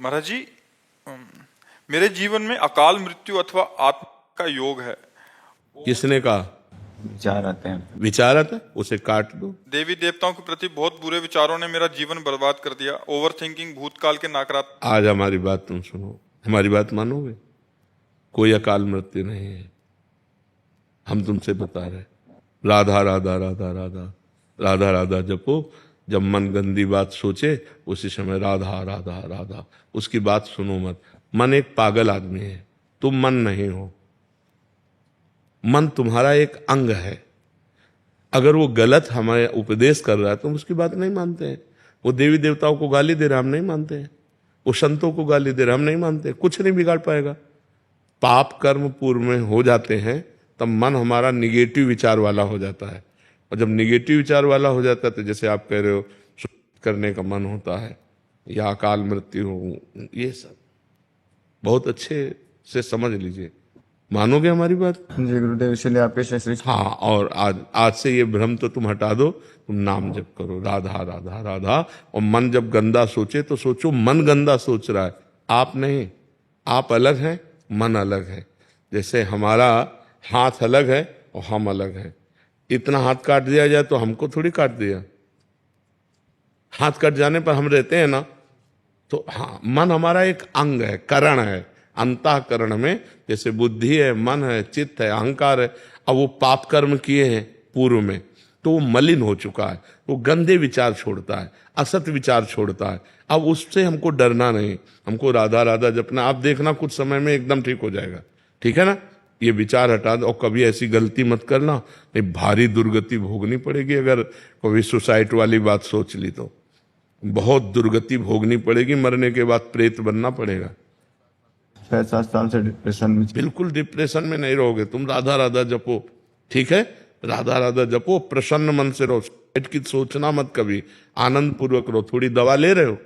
महाराज जी, अम, मेरे जीवन में अकाल मृत्यु अथवा आत्मा का योग है। किसने कहा? विचार आते हैं। विचार आता है, उसे काट दो। देवी देवताओं के प्रति बहुत बुरे विचारों ने मेरा जीवन बर्बाद कर दिया। ओवर थिंकिंग, भूतकाल के नकारात्मक। आज हमारी बात तुम सुनो, हमारी बात मानोगे? कोई अकाल मृत्यु नहीं है। हम तुमसे बता रहे, राधा राधा राधा राधा राधा राधा जपो। जब मन गंदी बात सोचे उसी समय राधा राधा राधा, उसकी बात सुनो मत। मन एक पागल आदमी है, तुम मन नहीं हो। मन तुम्हारा एक अंग है। अगर वो गलत हमें उपदेश कर रहा है तो हम उसकी बात नहीं मानते हैं। वो देवी देवताओं को गाली दे रहा है, हम नहीं मानते हैं। वो संतों को गाली दे रहा है, हम नहीं मानते। कुछ नहीं बिगाड़ पाएगा। पाप कर्म पूर्व में हो जाते हैं तब मन हमारा निगेटिव विचार वाला हो जाता है। और जब निगेटिव विचार वाला हो जाता है तो जैसे आप कह रहे हो, करने का मन होता है या अकाल मृत्यु हो, ये सब बहुत अच्छे से समझ लीजिए। मानोगे हमारी बात? जी गुरुदेव, इसलिए आपके श्री। हाँ, और आज से ये भ्रम तो तुम हटा दो। तुम नाम जप करो, राधा राधा राधा। और मन जब गंदा सोचे तो सोचो मन गंदा सोच रहा है, आप नहीं। आप अलग हैं, मन अलग है। जैसे हमारा हाथ अलग है और हम अलग हैं। इतना हाथ काट दिया जाए तो हमको थोड़ी काट दिया। हाथ कट जाने पर हम रहते हैं ना। तो हाँ, मन हमारा एक अंग है, करण है। अंतःकरण में जैसे बुद्धि है, मन है, चित्त है, अहंकार है। अब वो पाप कर्म किए हैं पूर्व में तो वो मलिन हो चुका है। वो गंदे विचार छोड़ता है, असत विचार छोड़ता है। अब उससे हमको डरना नहीं, हमको राधा राधा जपना। आप देखना कुछ समय में एकदम ठीक हो जाएगा। ठीक है ना? ये विचार हटा दो और कभी ऐसी गलती मत करना, नहीं भारी दुर्गति भोगनी पड़ेगी। अगर कभी सुसाइड वाली बात सोच ली तो बहुत दुर्गति भोगनी पड़ेगी। मरने के बाद प्रेत बनना पड़ेगा। 6-7 साल से डिप्रेशन में। बिल्कुल डिप्रेशन में नहीं रहोगे। तुम राधा राधा जपो, ठीक है? राधा राधा जपो, प्रसन्न मन से रहो। सुसाइड की सोचना मत कभी, आनंद पूर्वक रहो। थोड़ी दवा ले रहे हो?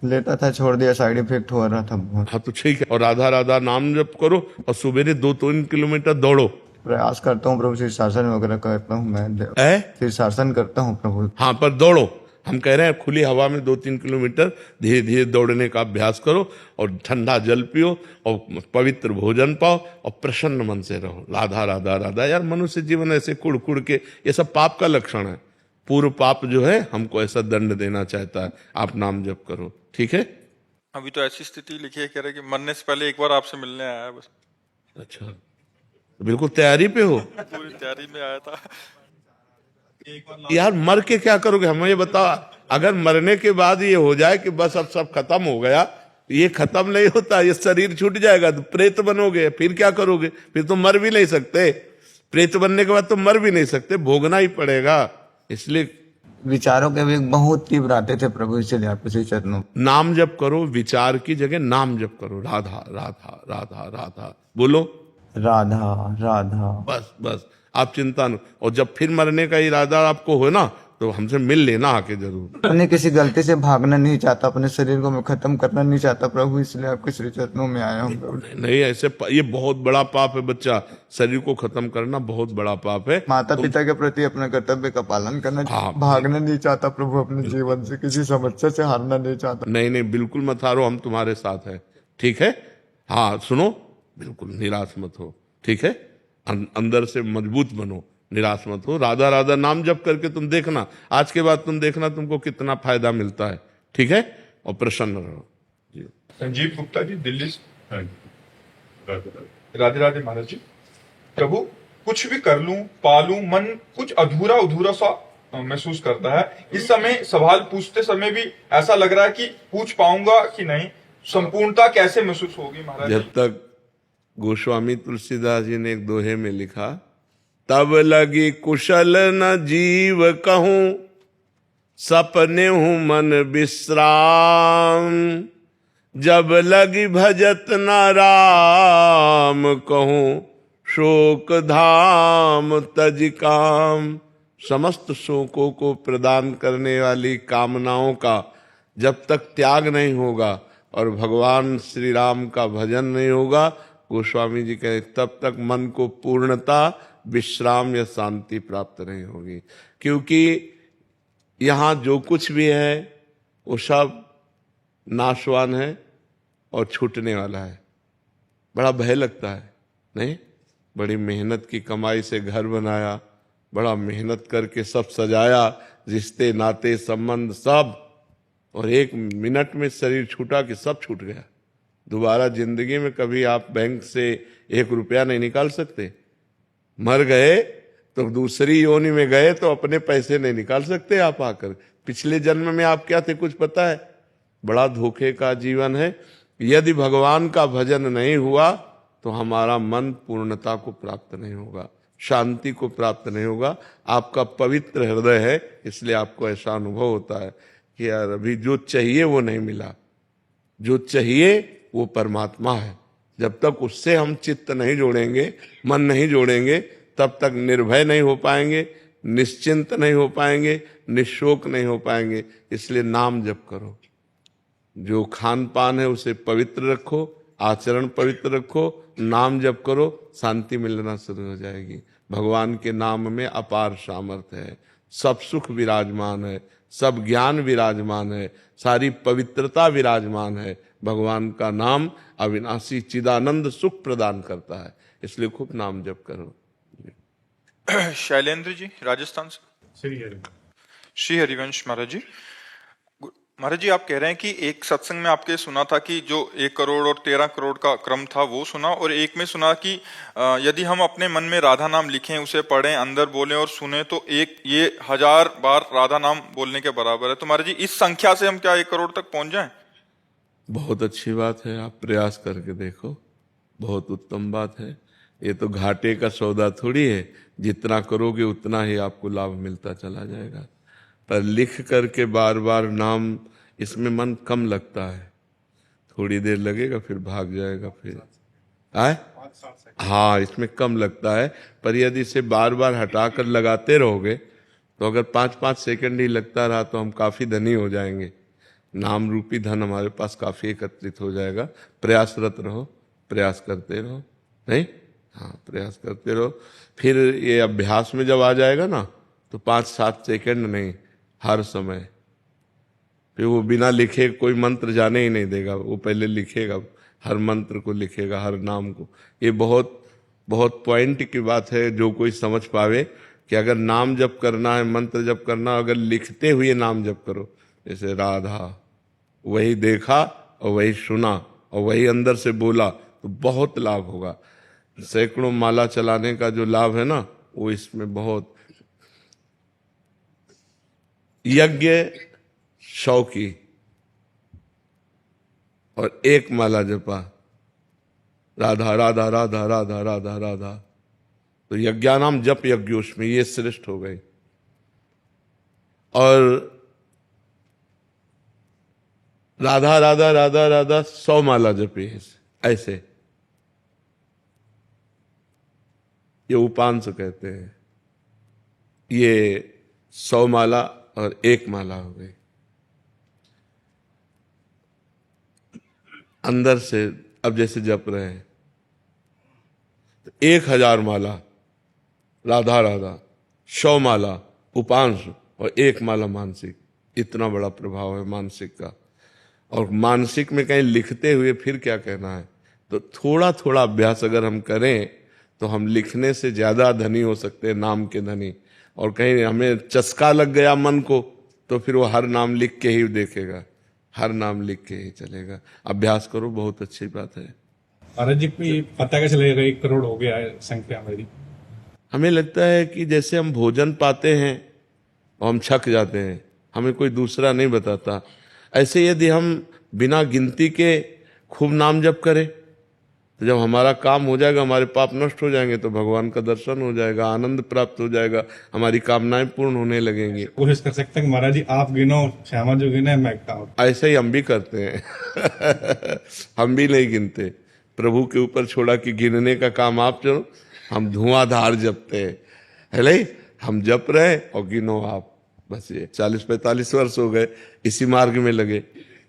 लेता था, छोड़ दिया, साइड इफेक्ट हो रहा था बहुत। हाँ तो ठीक है। और राधा राधा नाम जप करो और सुबह 2-3 किलोमीटर दौड़ो। प्रयास करता हूँ प्रभु, शीर्षासन वगैरह करता हूँ मैं। शीर्षासन करता हूँ प्रभु। हाँ, पर दौड़ो। हम कह रहे हैं खुली हवा में 2-3 किलोमीटर धीरे धीरे दौड़ने का अभ्यास करो और ठंडा जल पियो और पवित्र भोजन पाओ और प्रसन्न मन से रहो। राधा राधा राधा। यार, मनुष्य जीवन ऐसे कुड़ कुड़ के, ये सब पाप का लक्षण है। पूर्व पाप जो है हमको ऐसा दंड देना चाहता है। आप नाम जप करो, ठीक है? अभी तो ऐसी स्थिति लिखी है, कह रहे कि मरने से पहले एक बार आपसे मिलने आया है बस। अच्छा, बिल्कुल तैयारी पे हो? पूरी तैयारी में आया था। यार, मर के क्या करोगे? हमें ये बताओ। अगर मरने के बाद ये हो जाए कि बस अब सब खत्म हो गया, ये खत्म नहीं होता। ये शरीर छूट जाएगा तो प्रेत बनोगे, फिर क्या करोगे? फिर तो मर भी नहीं सकते। प्रेत बनने के बाद तो मर भी नहीं सकते, भोगना ही पड़ेगा। इसलिए विचारों के भी बहुत तीव्र आते थे प्रभु, इसलिए आपके श्री चरणों। नाम जप करो, विचार की जगह नाम जप करो। राधा राधा राधा राधा बोलो। राधा राधा। बस बस, आप चिंता न। और जब फिर मरने का इरादा आपको हो ना तो हमसे मिल लेना आके जरूर। अपने किसी गलती से भागना नहीं चाहता, अपने शरीर को मैं खत्म करना नहीं चाहता प्रभु, इसलिए आपके श्री चरणों में आया हूँ। नहीं, ऐसे ये बहुत बड़ा पाप है बच्चा। शरीर को खत्म करना बहुत बड़ा पाप है। माता पिता के प्रति अपने कर्तव्य का पालन करना। हाँ, भागना नहीं चाहता प्रभु, अपने जीवन से किसी समस्या से हारना नहीं चाहता। नहीं नहीं, बिल्कुल मत हारो, हम तुम्हारे साथ हैं, ठीक है? हाँ सुनो, बिल्कुल निराश मत हो, ठीक है? अंदर से मजबूत बनो, निराश मत हो। राधा राधा नाम जप करके तुम देखना, आज के बाद तुम देखना तुमको कितना फायदा मिलता है, ठीक है? और प्रसन्न रहो जी। संजीव गुप्ता जी, दिल्ली से। राधे राधे महाराज जी। प्रभु, कुछ भी कर लूं पा लूं, मन कुछ अधूरा अधूरा सा महसूस करता है। इस समय सवाल पूछते समय भी ऐसा लग रहा है कि पूछ पाऊंगा कि नहीं, संपूर्णता कैसे महसूस होगी महाराज? जब तक गोस्वामी तुलसीदास जी ने एक दोहे में लिखा, तब लगी कुशल न जीव कहूं, सपने हूं मन विश्राम। जब लगी भजत न राम कहूं, शोक धाम तज काम। समस्त शोकों को प्रदान करने वाली कामनाओं का जब तक त्याग नहीं होगा और भगवान श्री राम का भजन नहीं होगा, गोस्वामी जी कहे, तब तक मन को पूर्णता, विश्राम या शांति प्राप्त नहीं होगी। क्योंकि यहाँ जो कुछ भी है वो सब नाशवान है, और छूटने वाला है। बड़ा भय लगता है, नहीं? बड़ी मेहनत की कमाई से घर बनाया, बड़ा मेहनत करके सब सजाया, रिश्ते नाते संबंध सब, और 1 मिनट में शरीर छूटा कि सब छूट गया। दोबारा जिंदगी में कभी आप बैंक से 1 रुपया नहीं निकाल सकते। मर गए तो दूसरी योनि में गए तो अपने पैसे नहीं निकाल सकते आप आकर। पिछले जन्म में आप क्या थे कुछ पता है? बड़ा धोखे का जीवन है। यदि भगवान का भजन नहीं हुआ तो हमारा मन पूर्णता को प्राप्त नहीं होगा, शांति को प्राप्त नहीं होगा। आपका पवित्र हृदय है, इसलिए आपको ऐसा अनुभव होता है कि यार अभी जो चाहिए वो नहीं मिला। जो चाहिए वो परमात्मा है। जब तक उससे हम चित्त नहीं जोड़ेंगे, मन नहीं जोड़ेंगे, तब तक निर्भय नहीं हो पाएंगे, निश्चिंत नहीं हो पाएंगे, निशोक नहीं हो पाएंगे। इसलिए नाम जप करो। जो खान पान है उसे पवित्र रखो, आचरण पवित्र रखो, नाम जप करो, शांति मिलना शुरू हो जाएगी। भगवान के नाम में अपार सामर्थ्य है, सब सुख विराजमान है, सब ज्ञान विराजमान है, सारी पवित्रता विराजमान है। भगवान का नाम अविनाशी चिदानंद सुख प्रदान करता है, इसलिए खूब नाम जप करो। शैलेंद्र जी राजस्थान से। श्री हरिवंश महाराज जी, महाराज जी आप कह रहे हैं कि एक सत्संग में आपके सुना था कि जो 1 करोड़ और 13 करोड़ का क्रम था वो सुना, और एक में सुना कि यदि हम अपने मन में राधा नाम लिखें, उसे पढ़ें, अंदर बोलें और सुने तो ये 1000 बार राधा नाम बोलने के बराबर है। तो महाराज जी इस संख्या से हम क्या 1 करोड़ तक पहुंच जाएं? बहुत अच्छी बात है, आप प्रयास करके देखो, बहुत उत्तम बात है। ये तो घाटे का सौदा थोड़ी है, जितना करोगे उतना ही आपको लाभ मिलता चला जाएगा। पर लिख करके बार बार नाम, इसमें मन कम लगता है, थोड़ी देर लगेगा फिर भाग जाएगा, फिर आए हाँ इसमें कम लगता है। पर यदि इसे बार बार हटाकर लगाते रहोगे तो अगर 5-5 सेकंड ही लगता रहा तो हम काफी धनी हो जाएंगे। नाम रूपी धन हमारे पास काफी एकत्रित हो जाएगा। प्रयासरत रहो, प्रयास करते रहो, नहीं? हाँ प्रयास करते रहो। फिर ये अभ्यास में जब आ जाएगा ना तो 5-7 सेकंड नहीं, हर समय। फिर वो बिना लिखे कोई मंत्र जाने ही नहीं देगा, वो पहले लिखेगा, हर मंत्र को लिखेगा, हर नाम को। ये बहुत बहुत पॉइंट की बात है, जो कोई समझ पावे कि अगर नाम जप करना है, मंत्र जप करना, अगर लिखते हुए नाम जप करो, जैसे राधा, वही देखा और वही सुना और वही अंदर से बोला, तो बहुत लाभ होगा। सैकड़ों माला चलाने का जो लाभ है ना, वो इसमें बहुत। यज्ञ 100 की और 1 माला जपा, राधा राधा राधा राधा राधा राधा, तो यज्ञानाम जप यज्ञोष्मी, ये श्रेष्ठ हो गई। और राधा राधा राधा राधा 100 माला जपी ऐसे, ये उपांश कहते हैं। ये 100 माला और 1 माला हो गई। अंदर से अब जैसे जप रहे हैं तो 1000 माला राधा राधा, 100 माला उपांश और 1 माला मानसिक। इतना बड़ा प्रभाव है मानसिक का। और मानसिक में कहीं लिखते हुए फिर क्या कहना है, तो थोड़ा थोड़ा अभ्यास अगर हम करें तो हम लिखने से ज्यादा धनी हो सकते हैं, नाम के धनी। और कहीं हमें चस्का लग गया मन को तो फिर वो हर नाम लिख के ही देखेगा, हर नाम लिख के ही चलेगा। अभ्यास करो, बहुत अच्छी बात है। महाराज जी को पता कैसे लगेगा 1 करोड़ हो गया है संख्या मेरी? हमें लगता है कि जैसे हम भोजन पाते हैं और हम छक जाते हैं, हमें कोई दूसरा नहीं बताता। ऐसे यदि हम बिना गिनती के खूब नाम जप करें तो जब हमारा काम हो जाएगा, हमारे पाप नष्ट हो जाएंगे, तो भगवान का दर्शन हो जाएगा, आनंद प्राप्त हो जाएगा, हमारी कामनाएं पूर्ण होने लगेंगी। कोशिश कर सकते हैं कि महाराज जी आप गिनो, श्यामा जो गिने मैं खाऊं। ऐसे ही हम भी करते हैं हम भी नहीं गिनते, प्रभु के ऊपर छोड़ा कि गिनने का काम आप चलो, हम धुआंधार जपते हैं, है नहीं? हम जप रहे और गिनो आप, बस। ये 40-45 वर्ष हो गए इसी मार्ग में लगे,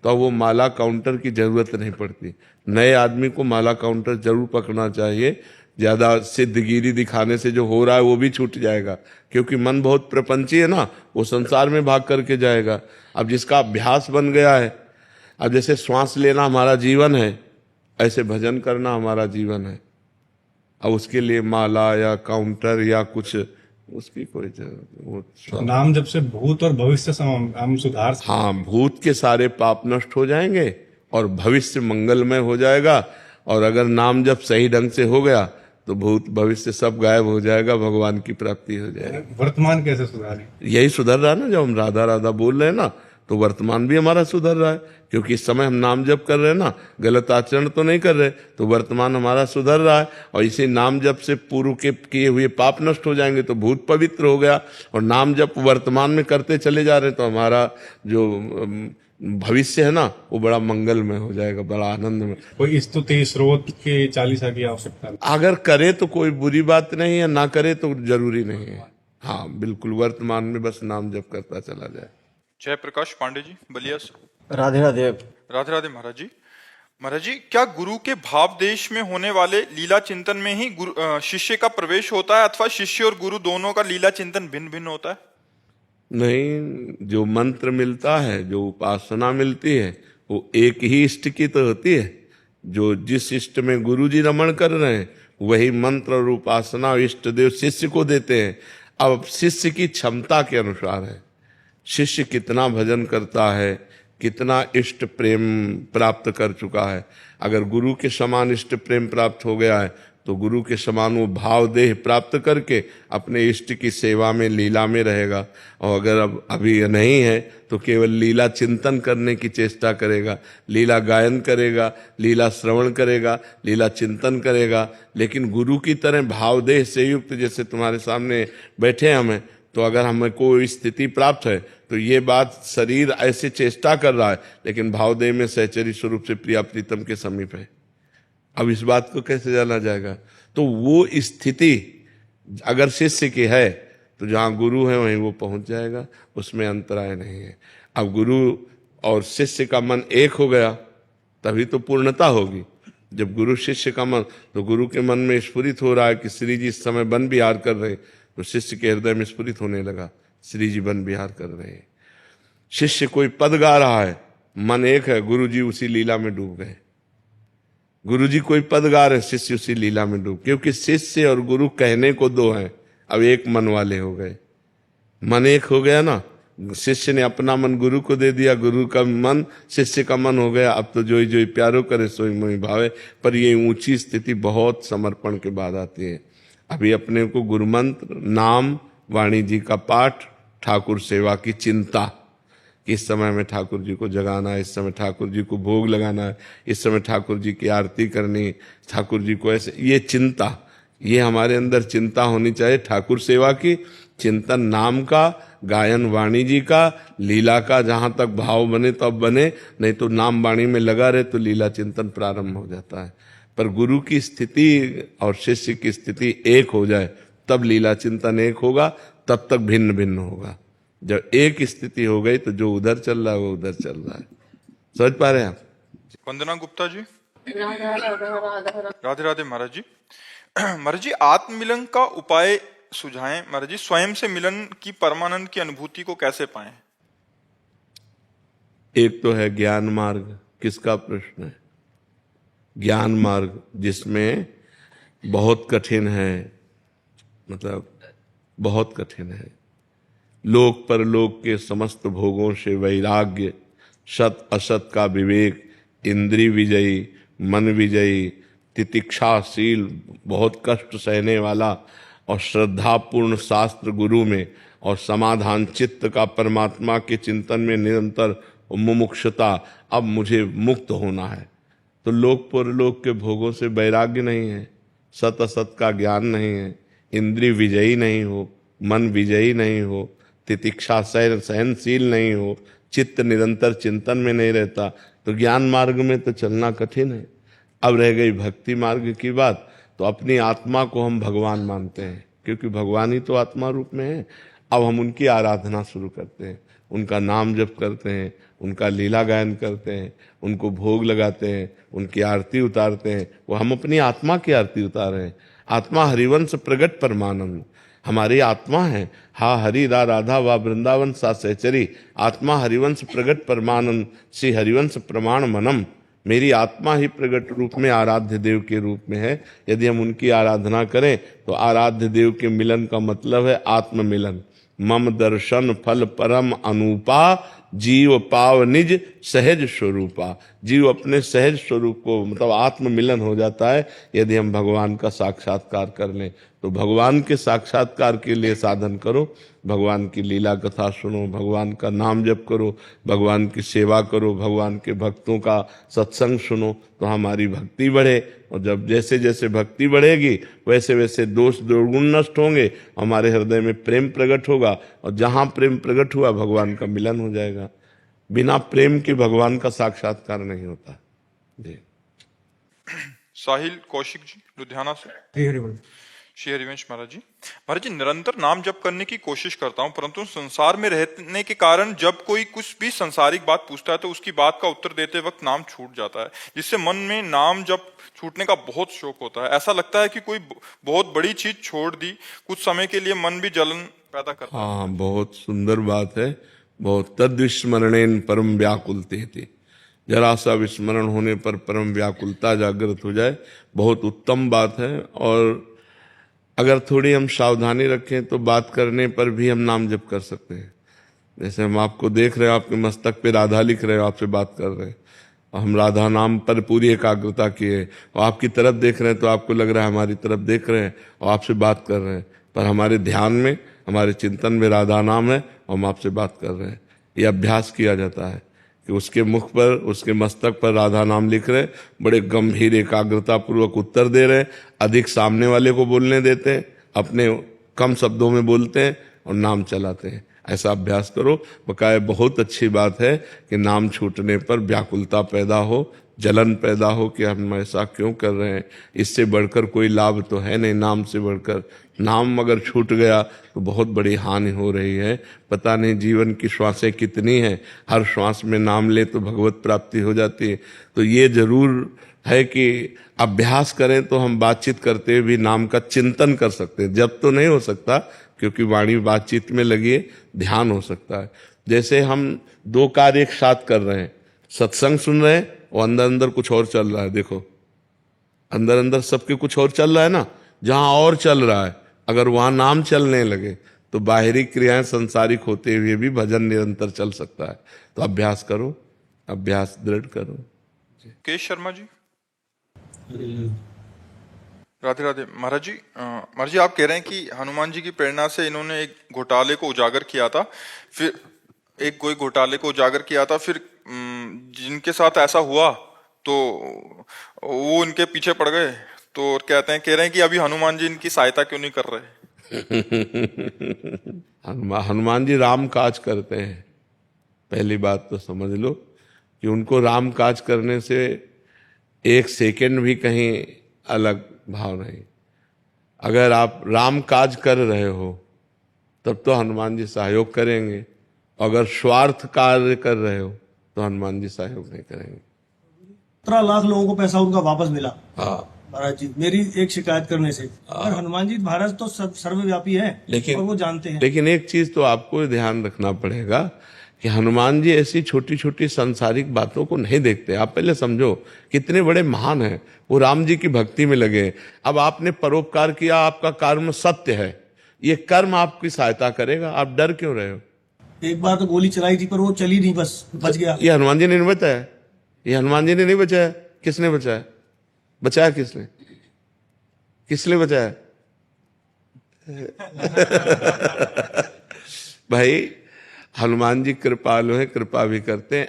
तो वो माला काउंटर की जरूरत नहीं पड़ती। नए आदमी को माला काउंटर जरूर पकड़ना चाहिए। ज्यादा सिद्धगिरी दिखाने से जो हो रहा है वो भी छूट जाएगा, क्योंकि मन बहुत प्रपंची है ना, वो संसार में भाग करके जाएगा। अब जिसका अभ्यास बन गया है, अब जैसे श्वास लेना हमारा जीवन है, ऐसे भजन करना हमारा जीवन है। अब उसके लिए माला या काउंटर या कुछ उसकी कोई जरूरत नाम जब से भूत और भविष्य से हम सुधार हाँ, भूत के सारे पाप नष्ट हो जाएंगे और भविष्य मंगलमय हो जाएगा। और अगर नाम जब सही ढंग से हो गया तो भूत भविष्य सब गायब हो जाएगा, भगवान की प्राप्ति हो जाएगी। वर्तमान कैसे सुधारें? यही सुधर रहा है ना, जब हम राधा राधा बोल रहे हैं ना, तो वर्तमान भी हमारा सुधर रहा है, क्योंकि इस समय हम नाम जप कर रहे हैं ना, गलत आचरण तो नहीं कर रहे, तो वर्तमान हमारा सुधर रहा है। और इसी नाम जप से पूर्व के किए हुए पाप नष्ट हो जाएंगे तो भूत पवित्र हो गया, और नाम जप वर्तमान में करते चले जा रहे हैं तो हमारा जो भविष्य है ना वो बड़ा मंगलमय हो जाएगा, बड़ा आनंद में। कोई स्तुति स्रोत के चालीसा की आवश्यकता नहीं। अगर करे तो कोई बुरी बात नहीं है, ना करे तो जरूरी नहीं है। हाँ बिल्कुल, वर्तमान में बस नाम जप करता चला जाए। जय प्रकाश पांडे जी, बलिया से। राधे राधे। राधे राधे महाराज जी। महाराज जी, क्या गुरु के भाव देश में होने वाले लीला चिंतन में ही शिष्य का प्रवेश होता है, अथवा शिष्य और गुरु दोनों का लीला चिंतन भिन्न भिन्न होता है? नहीं, जो मंत्र मिलता है, जो उपासना मिलती है, वो एक ही इष्ट की तो होती है। जो जिस इष्ट में गुरु जी रमण कर रहे हैं वही मंत्र और उपासना इष्ट देव शिष्य को देते हैं। अब शिष्य की क्षमता के अनुसार है, शिष्य कितना भजन करता है, कितना इष्ट प्रेम प्राप्त कर चुका है। अगर गुरु के समान इष्ट प्रेम प्राप्त हो गया है तो गुरु के समान वो भाव देह प्राप्त करके अपने इष्ट की सेवा में लीला में रहेगा। और अगर अब अभी नहीं है तो केवल लीला चिंतन करने की चेष्टा करेगा, लीला गायन करेगा, लीला श्रवण करेगा, लीला चिंतन करेगा। लेकिन गुरु की तरह भाव देह से युक्त, जैसे तुम्हारे सामने बैठे हमें, तो अगर हमें कोई स्थिति प्राप्त है तो ये बात शरीर ऐसे चेष्टा कर रहा है लेकिन भाव देह में सहचरी स्वरूप से प्रिया प्रीतम के समीप है। अब इस बात को कैसे जाना जाएगा? तो वो स्थिति अगर शिष्य की है तो जहाँ गुरु है वहीं वो पहुंच जाएगा, उसमें अंतराय नहीं है। अब गुरु और शिष्य का मन एक हो गया तभी तो पूर्णता होगी। जब गुरु शिष्य का मन, तो गुरु के मन में स्फुरित हो रहा है कि श्री जी इस समय वन विहार कर रहे हैं, तो शिष्य के हृदय में स्फुरित होने लगा श्री जी वन विहार कर रहे हैं। शिष्य कोई पद गा रहा है, मन एक है, गुरु जी उसी लीला में डूब गए। गुरु जी कोई पद गा रहे, शिष्य उसी लीला में डूब, क्योंकि शिष्य और गुरु कहने को दो हैं, अब एक मन वाले हो गए। मन एक हो गया ना, शिष्य ने अपना मन गुरु को दे दिया, गुरु का मन शिष्य का मन हो गया। अब तो जोई जोई प्यारो करे सोई मोई भावे। पर ये ऊंची स्थिति बहुत समर्पण के बाद आती है। अभी अपने को गुरु मंत्र, नाम, वाणी जी का पाठ, ठाकुर सेवा की चिंता, इस समय में ठाकुर जी को जगाना है, इस समय ठाकुर जी को भोग लगाना है, इस समय ठाकुर जी की आरती करनी, ठाकुर जी को ऐसे, ये चिंता, ये हमारे अंदर चिंता होनी चाहिए। ठाकुर सेवा की चिंतन, नाम का, गायन वाणी जी का, लीला का, जहां तक भाव बने तब बने, नहीं तो नाम वाणी में लगा रहे तो लीला चिंतन प्रारंभ हो जाता है। पर गुरु की स्थिति और शिष्य की स्थिति एक हो जाए तब लीला चिंतन एक होगा, तब तक भिन्न भिन्न होगा। जब एक स्थिति हो गई तो जो उधर चल रहा है वो उधर चल रहा है। समझ पा रहे हैं आप? वंदना गुप्ता जी। राधे राधे महाराज जी। महाराज जी, आत्ममिलन का उपाय सुझाएं महाराज जी। स्वयं से मिलन की परमानंद की अनुभूति को कैसे पाएं? एक तो है ज्ञान मार्ग, किसका प्रश्न है? ज्ञान मार्ग जिसमें बहुत कठिन है, मतलब बहुत कठिन है। लोक परलोक के समस्त भोगों से वैराग्य, सत असत का विवेक, इंद्रिय विजयी, मन विजयी, तितिक्षाशील, बहुत कष्ट सहने वाला और श्रद्धापूर्ण शास्त्र गुरु में, और समाधान चित्त का परमात्मा के चिंतन में निरंतर मुमुक्षुता, अब मुझे मुक्त होना है। तो लोक परलोक के भोगों से वैराग्य नहीं है, सत असत का ज्ञान नहीं है, इंद्रिय विजयी नहीं हो, मन विजयी नहीं हो, तितिक्षा सहनशील नहीं हो, चित्त निरंतर चिंतन में नहीं रहता, तो ज्ञान मार्ग में तो चलना कठिन है। अब रह गई भक्ति मार्ग की बात, तो अपनी आत्मा को हम भगवान मानते हैं, क्योंकि भगवान ही तो आत्मा रूप में है। अब हम उनकी आराधना शुरू करते हैं, उनका नाम जप करते हैं, उनका लीला गायन करते हैं, उनको भोग लगाते हैं, उनकी आरती उतारते हैं। वो हम अपनी आत्मा की आरती उतार रहे हैं। आत्मा हरिवंश प्रगट परमानंद, हमारी आत्मा है। हा हरि रा राधा वा वृंदावन सा सहचरी, आत्मा हरिवंश प्रगट परमानंद श्री हरिवंश प्रमाण मनम। मेरी आत्मा ही प्रगट रूप में आराध्य देव के रूप में है। यदि हम उनकी आराधना करें तो आराध्य देव के मिलन का मतलब है आत्म मिलन। मम दर्शन फल परम अनूपा, जीव पाव निज सहज स्वरूपा। जीव अपने सहज स्वरूप को मतलब आत्म मिलन हो जाता है यदि हम भगवान का साक्षात्कार कर लें। तो भगवान के साक्षात्कार के लिए साधन करो, भगवान की लीला कथा सुनो, भगवान का नाम जप करो, भगवान की सेवा करो, भगवान के भक्तों का सत्संग सुनो, तो हमारी भक्ति बढ़े। और जब जैसे जैसे भक्ति बढ़ेगी वैसे वैसे दोष दुर्गुण नष्ट होंगे, हमारे हृदय में प्रेम प्रकट होगा, और जहां प्रेम प्रकट हुआ भगवान का मिलन हो जाएगा। बिना प्रेम के भगवान का साक्षात्कार नहीं होता। जी। साहिल कौशिक जी लुधियाना से। हरि हरि बोल। श्री हरिवंश महाराज जी निरंतर नाम जप करने की कोशिश करता हूँ, परंतु संसार में रहने के कारण जब कोई कुछ भी संसारिक बात पूछता है तो उसकी बात का उत्तर देते वक्त नाम छूट जाता है, जिससे मन में नाम जप छूटने का बहुत शौक होता है। ऐसा लगता है कि कोई बहुत बड़ी चीज छोड़ दी, कुछ समय के लिए मन भी जलन पैदा करता है। हाँ, बहुत सुंदर बात है। बहुत तद्विस्मरणेन परम व्याकुलते थे, जरा सा विस्मरण होने पर परम व्याकुलता जागृत हो जाए, बहुत उत्तम बात है। और अगर थोड़ी हम सावधानी रखें तो बात करने पर भी हम नाम जप कर सकते हैं। जैसे हम आपको देख रहे हैं, आपके मस्तक पे राधा लिख रहे हो, आपसे बात कर रहे हैं, और हम राधा नाम पर पूरी एकाग्रता किए, और आपकी तरफ देख रहे हैं तो आपको लग रहा है हमारी तरफ देख रहे हैं और आपसे बात कर रहे हैं, पर हमारे ध्यान में, हमारे चिंतन में राधा नाम है और हम आपसे बात कर रहे हैं। ये अभ्यास किया जाता है कि उसके मुख पर, उसके मस्तक पर राधा नाम लिख रहे, बड़े गंभीर एकाग्रता पूर्वक उत्तर दे रहे, अधिक सामने वाले को बोलने देते हैं, अपने कम शब्दों में बोलते हैं और नाम चलाते हैं। ऐसा अभ्यास करो। बकाया बहुत अच्छी बात है कि नाम छूटने पर व्याकुलता पैदा हो, जलन पैदा हो कि हम ऐसा क्यों कर रहे हैं। इससे बढ़कर कोई लाभ तो है नहीं, नाम से बढ़कर। नाम अगर छूट गया तो बहुत बड़ी हानि हो रही है। पता नहीं जीवन की श्वासें कितनी हैं, हर श्वास में नाम ले तो भगवत प्राप्ति हो जाती है। तो ये जरूर है कि अभ्यास करें तो हम बातचीत करते हुए भी नाम का चिंतन कर सकते हैं। जब तो नहीं हो सकता क्योंकि वाणी बातचीत में लगी है, ध्यान हो सकता है। जैसे हम दो कार्य एक साथ कर रहे हैं, सत्संग सुन रहे हैं और अंदर अंदर कुछ और चल रहा है। देखो, अंदर अंदर सबके कुछ और चल रहा है ना। जहां और चल रहा है, अगर वहां नाम चलने लगे तो बाहरी क्रियाएं संसारिक होते हुए भी भजन निरंतर चल सकता है। तो अभ्यास करो, अभ्यास दृढ़ करो। केश शर्मा जी। राधे राधे महाराज जी आप कह रहे हैं कि हनुमान जी की प्रेरणा से इन्होंने एक घोटाले को उजागर किया था, फिर कोई घोटाले को उजागर किया था, फिर जिनके साथ ऐसा हुआ तो वो इनके पीछे पड़ गए। तो कह रहे हैं कि अभी हनुमान जी इनकी सहायता क्यों नहीं कर रहे। हनुमान जी राम काज करते हैं। पहली बात तो समझ लो कि उनको राम काज करने से एक सेकंड भी कहीं अलग भाव नहीं। अगर आप राम काज कर रहे हो तब तो हनुमान जी सहयोग करेंगे, अगर स्वार्थ कार्य कर रहे हो तो हनुमान जी सहयोग नहीं करेंगे। 17 लाख लोगों को पैसा उनका वापस मिला। हाँ महाराज जी, मेरी एक शिकायत करने से। और हनुमान जी भारत तो सर्वव्यापी है, और वो जानते हैं। लेकिन एक चीज तो आपको ध्यान रखना पड़ेगा कि हनुमान जी ऐसी छोटी छोटी सांसारिक बातों को नहीं देखते। आप पहले समझो कितने बड़े महान हैं, वो राम जी की भक्ति में लगे। अब आपने परोपकार किया, आपका कर्म सत्य है, ये कर्म आपकी सहायता करेगा, आप डर क्यों रहे हो। एक बार तो गोली चलाई थी पर वो चली नहीं, बस बच गया। ये हनुमान जी ने नहीं बचाया, ये हनुमान जी ने नहीं बचाया। किसने बचाया? बचाया किसने? किसने बचाया? भाई हनुमान जी कृपालु हैं, कृपा भी करते हैं।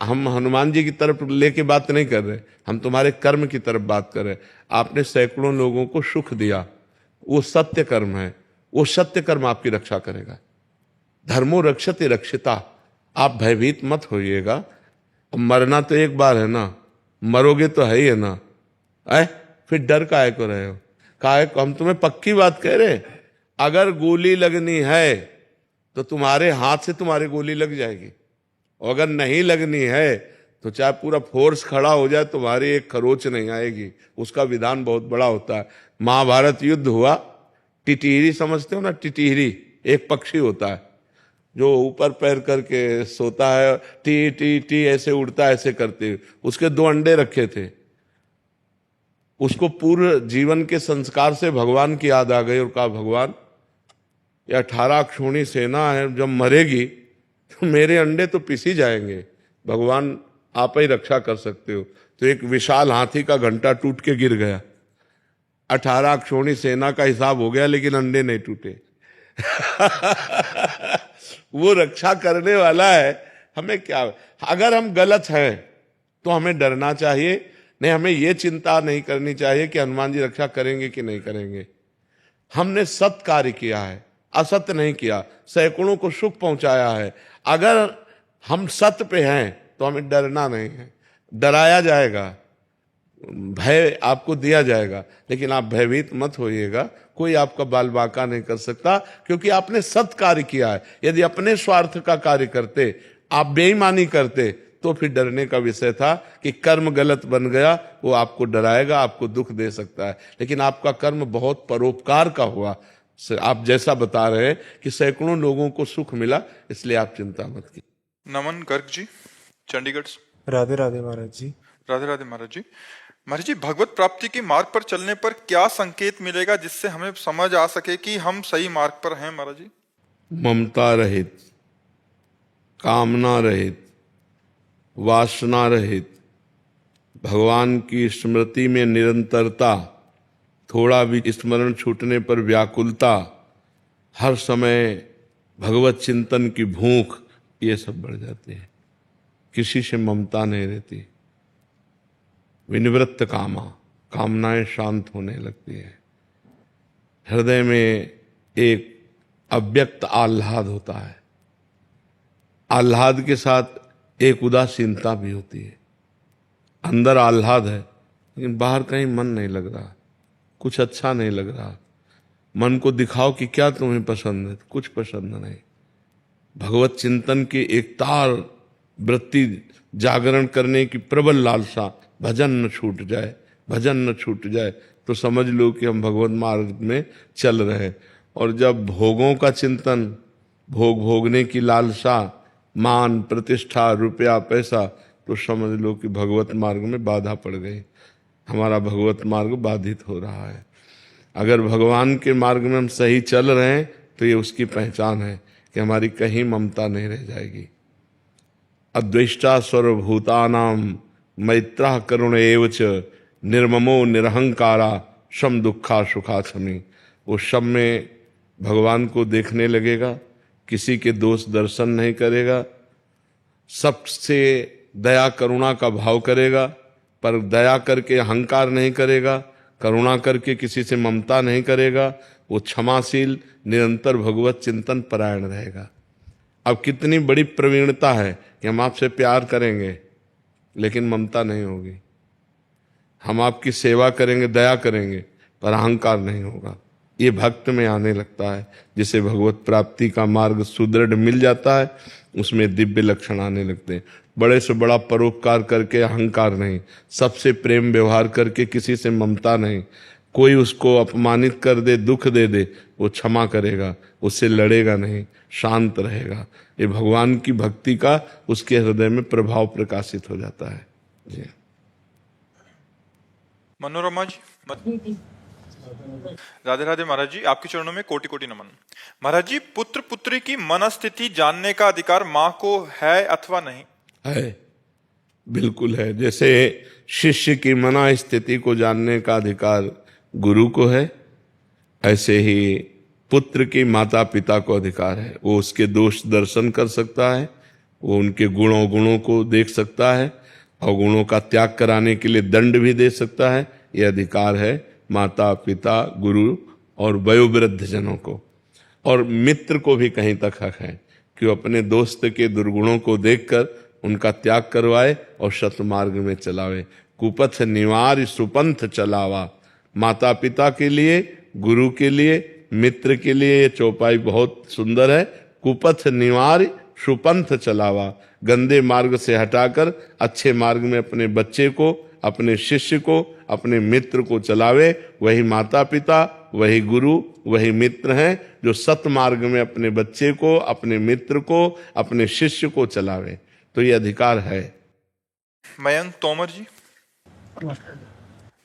हम हनुमान जी की तरफ लेके बात नहीं कर रहे, हम तुम्हारे कर्म की तरफ बात कर रहे। आपने सैकड़ों लोगों को सुख दिया, वो सत्य कर्म है, वो सत्य कर्म आपकी रक्षा करेगा। धर्मो रक्षते रक्षिता। आप भयभीत मत होइएगा। मरना तो एक बार है ना, मरोगे तो है ही है ना, फिर डर काहे को रहे हो? काहे को? हम तुम्हें पक्की बात कह रहे, अगर गोली लगनी है तो तुम्हारे हाथ से तुम्हारी गोली लग जाएगी, और अगर नहीं लगनी है तो चाहे पूरा फोर्स खड़ा हो जाए तुम्हारी एक खरोच नहीं आएगी। उसका विधान बहुत बड़ा होता है। महाभारत युद्ध हुआ, टिटीरी समझते हो ना, टिटीरी एक पक्षी होता है जो ऊपर पैर करके सोता है, टी टी टी ऐसे उड़ता है, ऐसे करते हुए। उसके 2 अंडे रखे थे। उसको पूर्व जीवन के संस्कार से भगवान की याद आ गई और कहा, भगवान ये 18 अक्षौणी सेना है, जब मरेगी तो मेरे अंडे तो पिस ही जाएंगे, भगवान आप ही रक्षा कर सकते हो। तो एक विशाल हाथी का घंटा टूट के गिर गया। 18 अक्षौणी सेना का हिसाब हो गया, लेकिन अंडे नहीं टूटे। वो रक्षा करने वाला है। हमें क्या, अगर हम गलत हैं तो हमें डरना चाहिए नहीं, हमें ये चिंता नहीं करनी चाहिए कि हनुमान जी रक्षा करेंगे कि नहीं करेंगे। हमने सत कार्य किया है, असत्य नहीं किया, सैकड़ों को सुख पहुंचाया है। अगर हम सत्य पे हैं तो हमें डरना नहीं है। डराया जाएगा, भय आपको दिया जाएगा, लेकिन आप भयभीत मत होइएगा। कोई आपका बाल बांका नहीं कर सकता, क्योंकि आपने सत्य कार्य किया है। यदि अपने स्वार्थ का कार्य करते, आप बेईमानी करते, तो फिर डरने का विषय था कि कर्म गलत बन गया, वो आपको डराएगा, आपको दुख दे सकता है। लेकिन आपका कर्म बहुत परोपकार का हुआ। आप जैसा बता रहे हैं कि सैकड़ों लोगों को सुख मिला, इसलिए आप चिंता मत कीजिए। नमन गर्ग जी, चंडीगढ़ से। राधे राधे महाराज जी। राधे राधे महाराज जी। महाराज जी, भगवत प्राप्ति के मार्ग पर चलने पर क्या संकेत मिलेगा जिससे हमें समझ आ सके कि हम सही मार्ग पर हैं महाराज जी? ममता रहित, कामना रहित, वासना रहित, भगवान की स्मृति में निरंतरता, थोड़ा भी स्मरण छूटने पर व्याकुलता, हर समय भगवत चिंतन की भूख, ये सब बढ़ जाते हैं। किसी से ममता नहीं रहती। विनिवृत्त कामा, कामनाएं शांत होने लगती है। हृदय में एक अव्यक्त आह्लाद होता है। आह्लाद के साथ एक उदासीनता भी होती है। अंदर आह्लाद है, लेकिन बाहर कहीं मन नहीं लग रहा, कुछ अच्छा नहीं लग रहा। मन को दिखाओ कि क्या तुम्हें पसंद है, कुछ पसंद नहीं। भगवत चिंतन की एक तार वृत्ति जागरण करने की प्रबल लालसा, भजन न छूट जाए, भजन न छूट जाए, तो समझ लो कि हम भगवत मार्ग में चल रहे हैं। और जब भोगों का चिंतन, भोग भोगने की लालसा, मान प्रतिष्ठा, रुपया पैसा, तो समझ लो कि भगवत मार्ग में बाधा पड़ गई, हमारा भगवत मार्ग बाधित हो रहा है। अगर भगवान के मार्ग में हम सही चल रहे हैं तो ये उसकी पहचान है कि हमारी कहीं ममता नहीं रह जाएगी। अद्वेष्टा सर्वभूतानां मैत्रः करुण एव च निर्ममो निरहंकारा शम दुखा सुखा समी। वो शम में भगवान को देखने लगेगा, किसी के दोष दर्शन नहीं करेगा, सबसे दया करुणा का भाव करेगा, पर दया करके अहंकार नहीं करेगा, करुणा करके किसी से ममता नहीं करेगा। वो क्षमाशील, निरंतर भगवत चिंतन परायण रहेगा। अब कितनी बड़ी प्रवीणता है कि हम आपसे प्यार करेंगे लेकिन ममता नहीं होगी, हम आपकी सेवा करेंगे, दया करेंगे, पर अहंकार नहीं होगा। ये भक्त में आने लगता है। जिसे भगवत प्राप्ति का मार्ग सुदृढ़ मिल जाता है, उसमें दिव्य लक्षण आने लगते हैं। बड़े से बड़ा परोपकार करके अहंकार नहीं, सबसे प्रेम व्यवहार करके किसी से ममता नहीं। कोई उसको अपमानित कर दे, दुख दे दे, वो क्षमा करेगा, उससे लड़ेगा नहीं, शांत रहेगा। ये भगवान की भक्ति का उसके हृदय में प्रभाव प्रकाशित हो जाता है। जी मनोरमा जी, राधे राधे महाराज जी, आपके चरणों में कोटि कोटि नमन। महाराज जी, पुत्र पुत्री की मनस्थिति जानने का अधिकार माँ को है अथवा नहीं? है, बिल्कुल है। जैसे शिष्य की मना स्थिति को जानने का अधिकार गुरु को है, ऐसे ही पुत्र की माता पिता को अधिकार है। वो उसके दोष दर्शन कर सकता है, वो उनके गुणों को देख सकता है, और गुणों का त्याग कराने के लिए दंड भी दे सकता है। ये अधिकार है माता पिता, गुरु और वयोवृद्ध जनों को। और मित्र को भी कहीं तक हक है कि वो अपने दोस्त के दुर्गुणों को देखकर उनका त्याग करवाए और सतमार्ग में चलावे। कुपथ निवार सुपंथ चलावा। माता पिता के लिए, गुरु के लिए, मित्र के लिए ये चौपाई बहुत सुंदर है। कुपथ निवार सुपंथ चलावा, गंदे मार्ग से हटाकर अच्छे मार्ग में अपने बच्चे को, अपने शिष्य को, अपने मित्र को चलावे। वही माता पिता, वही गुरु, वही मित्र हैं जो सत मार्ग में अपने बच्चे को, अपने मित्र को, अपने शिष्य को चलावे। तो ये अधिकार है। मयंक तोमर जी।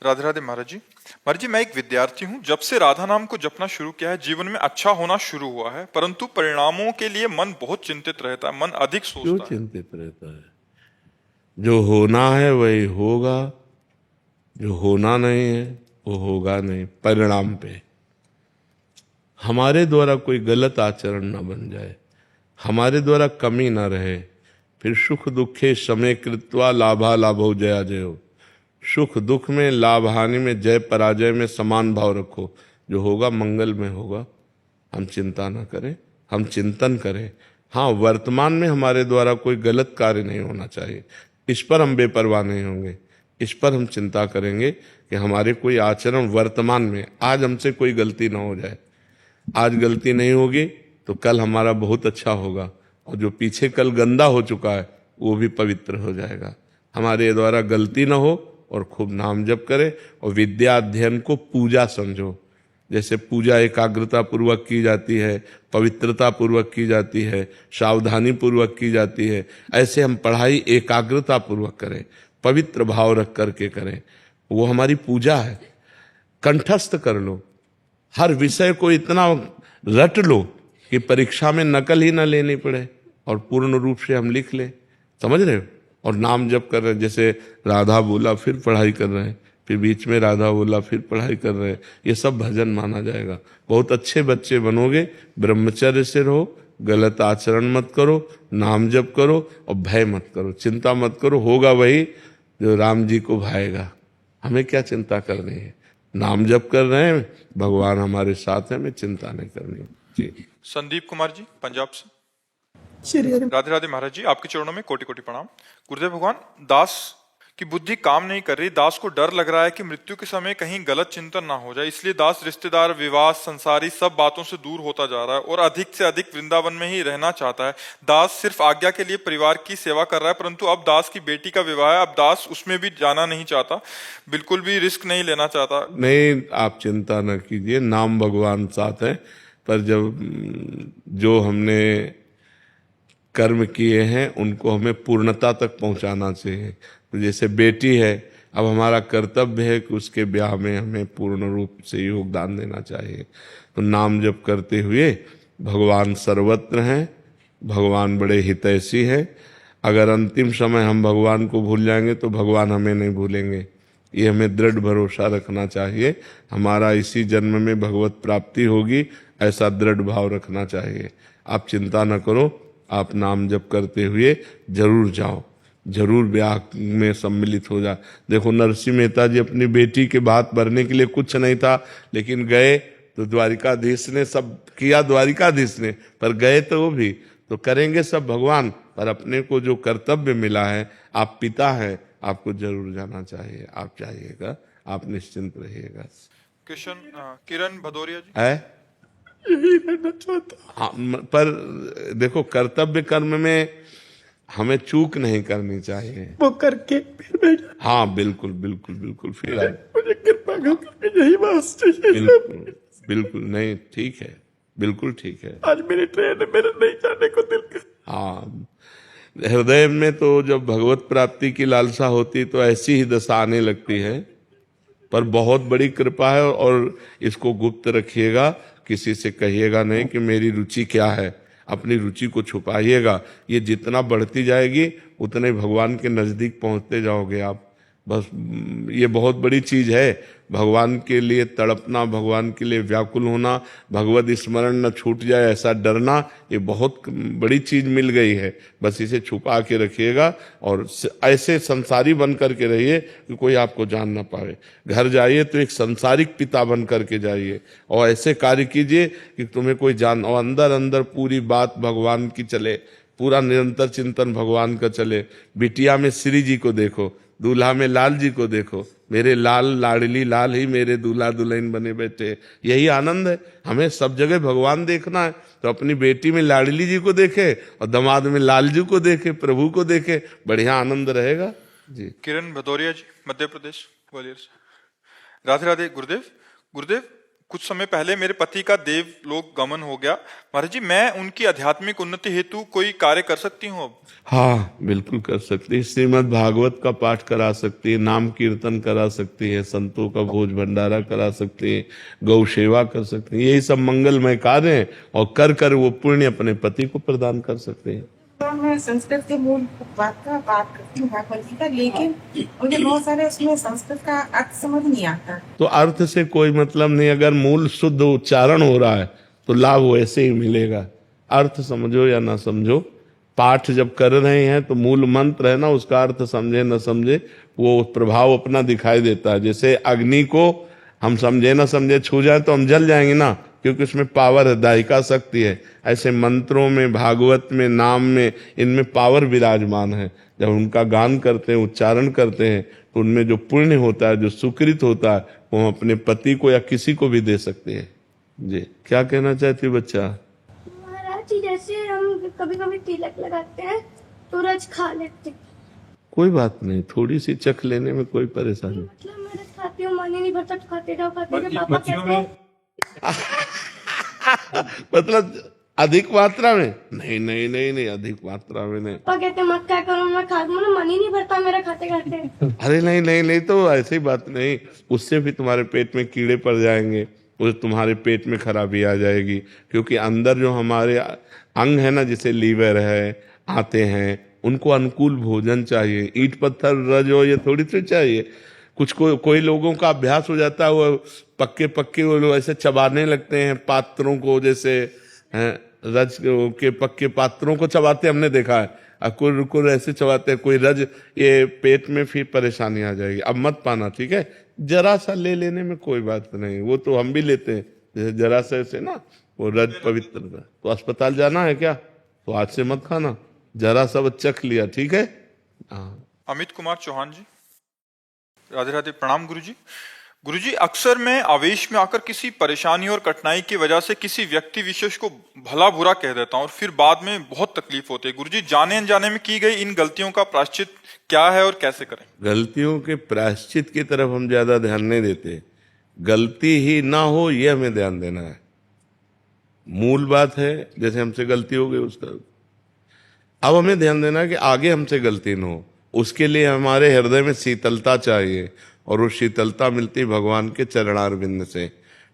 राधे राधे महाराज जी। महाराज जी, मैं एक विद्यार्थी हूँ। जब से राधा नाम को जपना शुरू किया है, जीवन में अच्छा होना शुरू हुआ है, परंतु परिणामों के लिए मन बहुत चिंतित रहता है, मन अधिक क्यों सोचता है। चिंतित रहता है? जो होना है वही होगा, जो होना नहीं है वो होगा नहीं। परिणाम पे हमारे द्वारा कोई गलत आचरण ना बन जाए, हमारे द्वारा कमी ना रहे। फिर सुख दुखे समय कृत्वा लाभा लाभो जया जयो। सुख दुख में, लाभ हानि में, जय पराजय में समान भाव रखो। जो होगा मंगल में होगा। हम चिंता ना करें, हम चिंतन करें। हाँ, वर्तमान में हमारे द्वारा कोई गलत कार्य नहीं होना चाहिए, इस पर हम बेपरवाह नहीं होंगे। इस पर हम चिंता करेंगे कि हमारे कोई आचरण वर्तमान में, आज हमसे कोई गलती ना हो जाए। आज गलती नहीं होगी तो कल हमारा बहुत अच्छा होगा, और जो पीछे कल गंदा हो चुका है वो भी पवित्र हो जाएगा। हमारे द्वारा गलती ना हो और खूब नाम जप करे। और विद्या अध्ययन को पूजा समझो। जैसे पूजा एकाग्रता पूर्वक की जाती है, पवित्रता पूर्वक की जाती है, सावधानी पूर्वक की जाती है, ऐसे हम पढ़ाई एकाग्रता पूर्वक करें, पवित्र भाव रख करके करें। वो हमारी पूजा है। कंठस्थ कर लो, हर विषय को इतना रट लो कि परीक्षा में नकल ही ना लेनी पड़े और पूर्ण रूप से हम लिख लें। समझ रहे हो? और नाम जप कर रहे हैं, जैसे राधा बोला फिर पढ़ाई कर रहे हैं, फिर बीच में राधा बोला फिर पढ़ाई कर रहे हैं, ये सब भजन माना जाएगा। बहुत अच्छे बच्चे बनोगे। ब्रह्मचर्य से रहो, गलत आचरण मत करो, नाम जप करो और भय मत करो, चिंता मत करो। होगा वही जो राम जी को भाएगा। हमें क्या चिंता करनी है? नाम जप कर रहे हैं, भगवान हमारे साथ है, हमें चिंता नहीं करनी। जी। संदीप कुमार जी, पंजाब से। श्री हरि राधे राधे महाराज जी, आपके चरणों में कोटि कोटि प्रणाम। गुरुदेव भगवान, दास की बुद्धि काम नहीं कर रही, दास को डर लग रहा है कि मृत्यु के समय कहीं गलत चिंतन ना हो जाए, इसलिए दास रिश्तेदार, विवाह, संसारी सब बातों से दूर होता जा रहा है और अधिक से अधिक वृंदावन में ही रहना चाहता है। दास सिर्फ आज्ञा के लिए परिवार की सेवा कर रहा है, परंतु अब दास की बेटी का विवाह है, अब दास उसमें भी जाना नहीं चाहता, बिल्कुल भी रिस्क नहीं लेना चाहता। नहीं, आप चिंता न कीजिए, नाम भगवान साथ है। पर जब जो हमने कर्म किए हैं उनको हमें पूर्णता तक पहुंचाना चाहिए। तो जैसे बेटी है, अब हमारा कर्तव्य है कि उसके ब्याह में हमें पूर्ण रूप से योगदान देना चाहिए। तो नाम जप करते हुए, भगवान सर्वत्र हैं, भगवान बड़े हितैषी हैं। अगर अंतिम समय हम भगवान को भूल जाएंगे तो भगवान हमें नहीं भूलेंगे, ये हमें दृढ़ भरोसा रखना चाहिए। हमारा इसी जन्म में भगवत प्राप्ति होगी, ऐसा दृढ़ भाव रखना चाहिए। आप चिंता न करो, आप नाम जप करते हुए जरूर जाओ, जरूर ब्याह में सम्मिलित हो जा। देखो, नरसिंह मेहता जी अपनी बेटी के भात भरने के लिए कुछ नहीं था, लेकिन गए तो द्वारिकाधीश ने सब किया, द्वारिकाधीश ने, पर गए तो वो भी तो करेंगे सब भगवान। पर अपने को जो कर्तव्य मिला है, आप पिता हैं, आपको जरूर जाना चाहिए। आप जाइएगा, आप निश्चिंत रहिएगा। किरण भदौरिया जी है यही रहना चाहता। हाँ, पर देखो, कर्तव्य कर्म में हमें चूक नहीं करनी चाहिए। वो करके फिर मैं हाँ, बिल्कुल बिल्कुल बिल्कुल। फिर मुझे कृपा करके यही बात चाहिए। बिल्कुल बिल्कुल नहीं, ठीक है, बिल्कुल ठीक है। आज मेरी ट्रेन है, मेरे नहीं जाने को दिल कर। हाँ, हृदय में तो जब भगवत प्राप्ति की लालसा होती तो ऐसी ही दशा आने लगती है। पर बहुत बड़ी कृपा है, और इसको गुप्त रखिएगा, किसी से कहिएगा नहीं कि मेरी रुचि क्या है। अपनी रुचि को छुपाइएगा। ये जितना बढ़ती जाएगी उतने भगवान के नजदीक पहुंचते जाओगे आप। बस ये बहुत बड़ी चीज है। भगवान के लिए तड़पना, भगवान के लिए व्याकुल होना, भगवत स्मरण न छूट जाए ऐसा डरना, ये बहुत बड़ी चीज मिल गई है। बस इसे छुपा के रखिएगा और ऐसे संसारी बन करके रहिए कि कोई आपको जान ना पाए। घर जाइए तो एक संसारिक पिता बन करके जाइए और ऐसे कार्य कीजिए कि तुम्हें कोई जान, और अंदर अंदर पूरी बात भगवान की चले, पूरा निरंतर चिंतन भगवान का चले। बिटिया में श्री जी को देखो, दूल्हा में लाल जी को देखो, मेरे लाल लाडली लाल ही मेरे दूल्हा दुल्हन बने बैठे। यही आनंद है। हमें सब जगह भगवान देखना है। तो अपनी बेटी में लाडली जी को देखे और दामाद में लालजू को देखे, प्रभु को देखे, बढ़िया आनंद रहेगा जी। किरण भदौरिया जी, मध्य प्रदेश, ग्वालियर से। राधे राधे गुरुदेव। गुरुदेव, कुछ समय पहले मेरे पति का देवलोक गमन हो गया। महाराज जी, मैं उनकी आध्यात्मिक उन्नति हेतु कोई कार्य कर सकती हूँ अब? हाँ, बिल्कुल कर सकती है। श्रीमद् भागवत का पाठ करा सकती है, नाम कीर्तन करा सकती है, संतों का भोज भंडारा करा सकती है, गौ सेवा कर सकती है। यही सब मंगलमय कार्य हैं और कर कर वो पुण्य अपने पति को प्रदान कर सकते हैं। मैं संस्कृत के मूल बात करती हूँ भगवत गीता, लेकिन मुझे बहुत सारे उसमें संस्कृत का अर्थ समझ नहीं आता। तो अर्थ से कोई मतलब नहीं, अगर मूल शुद्ध उच्चारण हो रहा है तो लाभ वैसे ही मिलेगा। अर्थ समझो या ना समझो, पाठ जब कर रहे हैं तो मूल मंत्र है ना, उसका अर्थ समझे न समझे वो प्रभाव अपना दिखाई देता है। जैसे अग्नि को हम समझे ना समझे छू जाए तो हम जल जाएंगे ना, क्योंकि उसमें पावर है, दायिका शक्ति है। ऐसे मंत्रों में, भागवत में, नाम में, इनमें पावर विराजमान है। जब उनका गान करते हैं, उच्चारण करते हैं, तो उनमें जो पुण्य होता है, जो सुकृत होता है, वो हम अपने पति को या किसी को भी दे सकते हैं जी। क्या कहना चाहती बच्चा? महाराज जी, जैसे हम कभी कभी तिलक लगाते हैं तो रज खा लेते हैं। कोई बात नहीं, थोड़ी सी चख लेने में कोई परेशानी। मतलब मैं रज खाती हूँ, मन ही नहीं भरता, खाते रहो खाते रहो। पापा कहते हैं मतलब अधिक मात्रा में नहीं, नहीं नहीं नहीं, अधिक मात्रा में नहीं। पापा कहते मत क्या करो, मैं खा, मतलब मन ही नहीं भरता मेरा खाते खाते। अरे नहीं नहीं नहीं, तो ऐसी बात नहीं, उससे भी तुम्हारे पेट में कीड़े पड़ जाएंगे, उससे तुम्हारे पेट में खराबी आ जाएगी। क्योंकि अंदर जो हमारे अंग है ना, जैसे लीवर है, आते हैं, उनको अनुकूल भोजन चाहिए। ईंट पत्थर रज हो ये थोड़ी सी चाहिए। कुछ कोई लोगों का अभ्यास हो जाता है, वो पक्के पक्के वो लोग ऐसे चबाने लगते हैं पात्रों को, जैसे रज के पक्के पात्रों को चबाते हमने देखा है। कुर ऐसे चबाते हैं, कोई रज, ये पेट में फिर परेशानी आ जाएगी। अब मत पाना, ठीक है? जरा सा ले लेने में कोई बात नहीं, वो तो हम भी लेते हैं, जैसे जरा सा ऐसे ना वो रज पवित्र का। तो अस्पताल जाना है क्या? तो आज से मत खाना, जरा सा चख लिया, ठीक है? हाँ। अमित कुमार चौहान जी, राधे राधे, प्रणाम गुरुजी। गुरुजी, अक्सर मैं आवेश में आकर किसी परेशानी और कठिनाई की वजह से किसी व्यक्ति विशेष को भला बुरा कह देता हूँ और फिर बाद में बहुत तकलीफ होती है। गुरुजी, जाने अनजाने में की गई इन गलतियों का प्रायश्चित क्या है और कैसे करें? गलतियों के प्रायश्चित की तरफ हम ज्यादा ध्यान नहीं देते, गलती ही ना हो ये हमें ध्यान देना है। मूल बात है, जैसे हमसे गलती हो गई उसका, अब हमें ध्यान देना है कि आगे हमसे गलती न हो। उसके लिए हमारे हृदय में शीतलता चाहिए, और वो शीतलता मिलती भगवान के चरणारविंद से।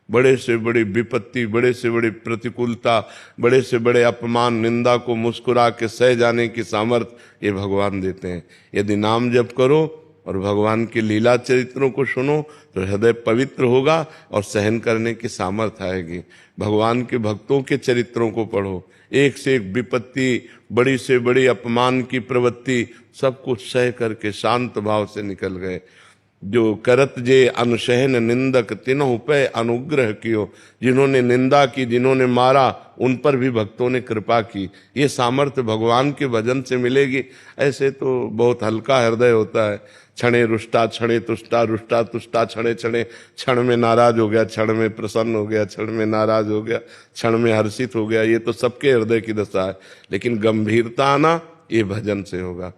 बड़े से बड़ी विपत्ति, बड़े से बड़ी प्रतिकूलता, बड़े से बड़े अपमान, निंदा को मुस्कुरा के सह जाने की सामर्थ्य ये भगवान देते हैं। यदि नाम जप करो और भगवान की लीला चरित्रों को सुनो तो हृदय पवित्र होगा और सहन करने की सामर्थ्य आएगी। भगवान के भक्तों के चरित्रों को पढ़ो, एक से एक विपत्ति, बड़ी से बड़ी अपमान की प्रवृत्ति, सब कुछ सह करके शांत भाव से निकल गए। जो करत जे अनुशहन निंदक तिन्हु पे अनुग्रह कियो, जिन्होंने निंदा की, जिन्होंने मारा, उन पर भी भक्तों ने कृपा की। ये सामर्थ्य भगवान के भजन से मिलेगी। ऐसे तो बहुत हल्का हृदय होता है, क्षणे रुष्टा क्षणे तुष्टा, रुष्टा तुष्टा क्षणे क्षणे, क्षण में नाराज हो गया, क्षण में प्रसन्न हो गया, क्षण में नाराज हो गया, क्षण में हर्षित हो गया। ये तो सबके हृदय की दशा है, लेकिन गंभीरता आना ये भजन से होगा।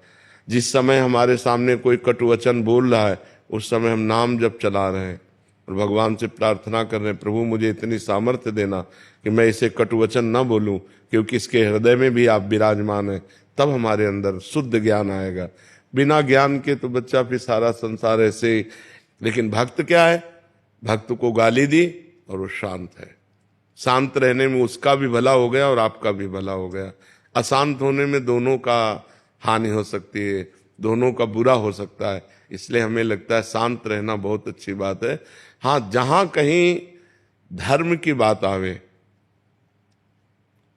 जिस समय हमारे सामने कोई कटुवचन बोल रहा है, उस समय हम नाम जप चला रहे हैं और भगवान से प्रार्थना कर रहे हैं, प्रभु मुझे इतनी सामर्थ्य देना कि मैं इसे कटुवचन न बोलूं, क्योंकि इसके हृदय में भी आप विराजमान हैं। तब हमारे अंदर शुद्ध ज्ञान आएगा। बिना ज्ञान के तो बच्चा फिर सारा संसार ऐसे ही। लेकिन भक्त क्या है? भक्त को गाली दी और वो शांत है। शांत रहने में उसका भी भला हो गया और आपका भी भला हो गया। अशांत होने में दोनों का हानि हो सकती है, दोनों का बुरा हो सकता है। इसलिए हमें लगता है शांत रहना बहुत अच्छी बात है। हाँ, जहां कहीं धर्म की बात आवे,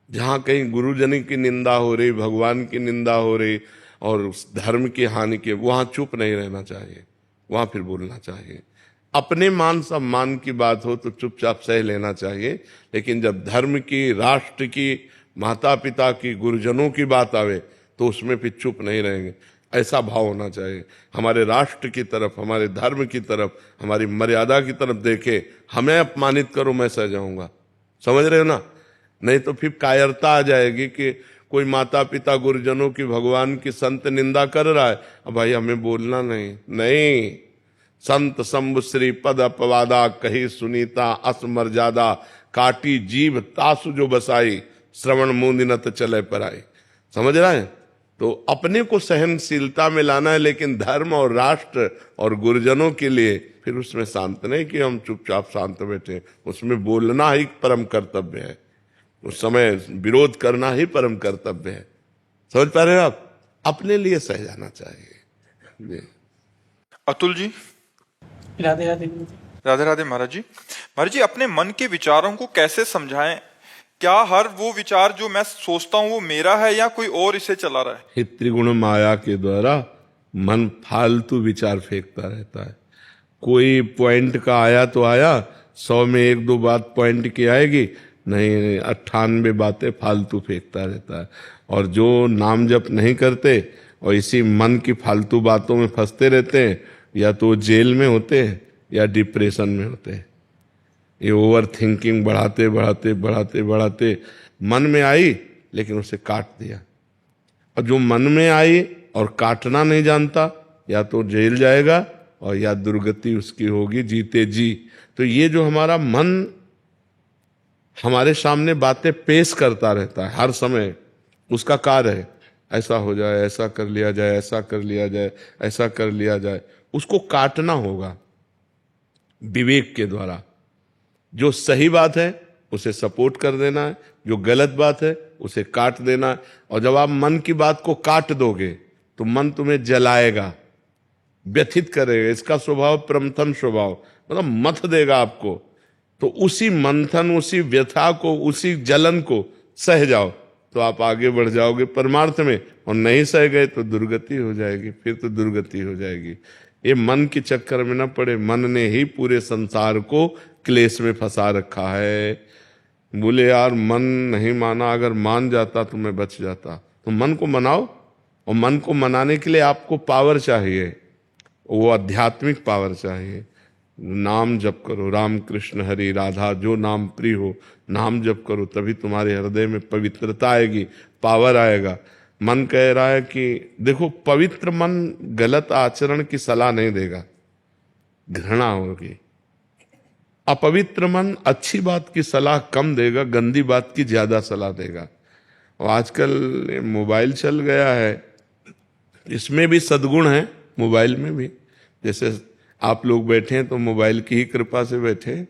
जहां कहीं गुरुजन की निंदा हो रही, भगवान की निंदा हो रही और उस धर्म की हानि के, वहां चुप नहीं रहना चाहिए, वहां फिर बोलना चाहिए। अपने मान सम्मान की बात हो तो चुपचाप सह लेना चाहिए, लेकिन जब धर्म की, राष्ट्र की, माता पिता की, गुरुजनों की बात आवे तो उसमें फिर चुप नहीं रहेंगे। ऐसा भाव होना चाहिए, हमारे राष्ट्र की तरफ, हमारे धर्म की तरफ, हमारी मर्यादा की तरफ देखे। हमें अपमानित करो, मैं सह जाऊंगा, समझ रहे हो ना? नहीं तो फिर कायरता आ जाएगी कि कोई माता पिता गुरुजनों की, भगवान की, संत निंदा कर रहा है, अब भाई हमें बोलना नहीं। संत शंभु श्री पद अपवादा, कही सुनीता असमर्यादा, काटी जीभ तासु जो बसाई, श्रवण मुंदिनत चले पराई। समझ रहा है? तो अपने को सहनशीलता में लाना है, लेकिन धर्म और राष्ट्र और गुरुजनों के लिए फिर उसमें शांत नहीं कि हम चुपचाप शांत बैठे, उसमें बोलना ही परम कर्तव्य है, उस समय विरोध करना ही परम कर्तव्य है। समझ पा रहे हो आप? अपने लिए सह जाना चाहिए। अतुल जी। राधे राधे। राधे राधे महाराज जी। महाराज जी, अपने मन के विचारों को कैसे समझाएं? क्या हर वो विचार जो मैं सोचता हूँ वो मेरा है या कोई और इसे चला रहा है? हे त्रिगुण माया के द्वारा मन फालतू विचार फेंकता रहता है। कोई पॉइंट का आया तो आया, 100 में 1-2 बात पॉइंट की आएगी, नहीं 98 बातें फालतू फेंकता रहता है। और जो नाम जप नहीं करते और इसी मन की फालतू बातों में फंसते रहते हैं, या तो जेल में होते हैं या डिप्रेशन में होते हैं। ये ओवर थिंकिंग बढ़ाते बढ़ाते बढ़ाते बढ़ाते मन में आई लेकिन उसे काट दिया। और जो मन में आई और काटना नहीं जानता, या तो जेल जाएगा और या दुर्गति उसकी होगी जीते जी। तो ये जो हमारा मन हमारे सामने बातें पेश करता रहता है हर समय, उसका कार्य है ऐसा हो जाए, ऐसा कर लिया जाए, ऐसा कर लिया जाए, ऐसा कर लिया जाए। उसको काटना होगा विवेक के द्वारा। जो सही बात है उसे सपोर्ट कर देना है, जो गलत बात है उसे काट देना है। और जब आप मन की बात को काट दोगे तो मन तुम्हें जलाएगा, व्यथित करेगा। इसका स्वभाव प्रमथन स्वभाव, मतलब मथ देगा आपको। तो उसी मंथन, उसी व्यथा को, उसी जलन को सह जाओ तो आप आगे बढ़ जाओगे परमार्थ में। और नहीं सह गए तो दुर्गति हो जाएगी, फिर तो दुर्गति हो जाएगी। ये मन के चक्कर में ना पड़े। मन ने ही पूरे संसार को क्लेश में फंसा रखा है। बोले यार मन नहीं माना, अगर मान जाता तो मैं बच जाता। तो मन को मनाओ, और मन को मनाने के लिए आपको पावर चाहिए, वो आध्यात्मिक पावर चाहिए। नाम जप करो, राम कृष्ण हरि राधा, जो नाम प्रिय हो नाम जप करो, तभी तुम्हारे हृदय में पवित्रता आएगी, पावर आएगा। मन कह रहा है कि देखो, पवित्र मन गलत आचरण की सलाह नहीं देगा, घृणा होगी। अपवित्र मन अच्छी बात की सलाह कम देगा, गंदी बात की ज्यादा सलाह देगा। और आजकल मोबाइल चल गया है, इसमें भी सद्गुण है, मोबाइल में भी। जैसे आप लोग बैठे हैं तो मोबाइल की ही कृपा से बैठे,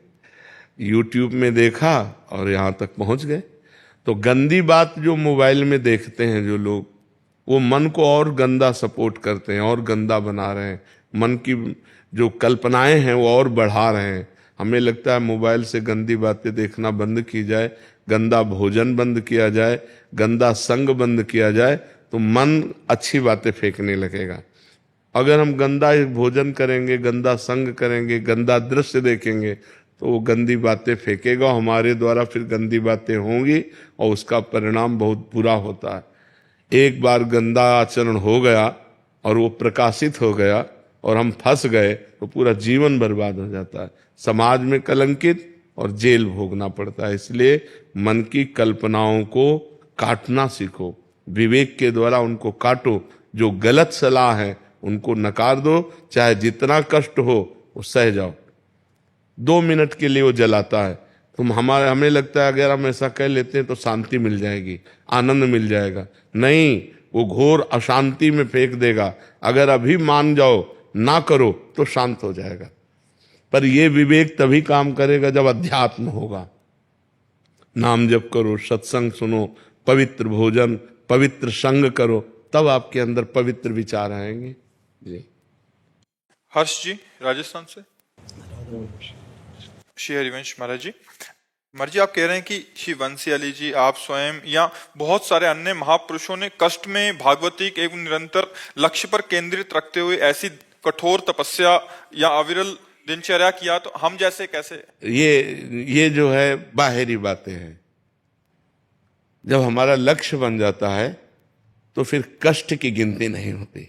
यूट्यूब में देखा और यहाँ तक पहुँच गए। तो गंदी बात जो मोबाइल में देखते हैं जो लोग, वो मन को और गंदा सपोर्ट करते हैं और गंदा बना रहे हैं। मन की जो कल्पनाएं हैं वो और बढ़ा रहे हैं। हमें लगता है मोबाइल से गंदी बातें देखना बंद की जाए, गंदा भोजन बंद किया जाए, गंदा संग बंद किया जाए, तो मन अच्छी बातें फेंकने लगेगा। अगर हम गंदा भोजन करेंगे, गंदा संग करेंगे, गंदा दृश्य देखेंगे, तो वो गंदी बातें फेंकेगा, हमारे द्वारा फिर गंदी बातें होंगी और उसका परिणाम बहुत बुरा होता है। एक बार गंदा आचरण हो गया और वो प्रकाशित हो गया और हम फंस गए तो पूरा जीवन बर्बाद हो जाता है, समाज में कलंकित और जेल भोगना पड़ता है। इसलिए मन की कल्पनाओं को काटना सीखो, विवेक के द्वारा उनको काटो। जो गलत सलाह है उनको नकार दो, चाहे जितना कष्ट हो वो सह जाओ। 2 मिनट के लिए वो जलाता है, हमें लगता है अगर हम ऐसा कह लेते हैं तो शांति मिल जाएगी, आनंद मिल जाएगा। नहीं, वो घोर अशांति में फेंक देगा। अगर अभी मान जाओ, ना करो, तो शांत हो जाएगा। पर ये विवेक तभी काम करेगा जब अध्यात्म होगा। नाम जप करो, सत्संग सुनो, पवित्र भोजन, पवित्र संग करो, तब आपके अंदर पवित्र विचार आएंगे। जी। हर्ष जी राजस्थान से। श्री हरिवंश महाराज जी, महाराज जी आप कह रहे हैं कि श्री वंशियाली जी, आप स्वयं या बहुत सारे अन्य महापुरुषों ने कष्ट में भागवतिक एवं निरंतर लक्ष्य पर केंद्रित रखते हुए ऐसी कठोर तपस्या या अविरल दिनचर्या किया, तो हम जैसे कैसे? ये जो है बाहरी बातें हैं। जब हमारा लक्ष्य बन जाता है तो फिर कष्ट की गिनती नहीं होती।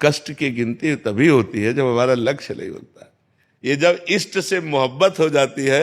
कष्ट की गिनती तभी होती है जब हमारा लक्ष्य नहीं होता है। ये जब इष्ट से मोहब्बत हो जाती है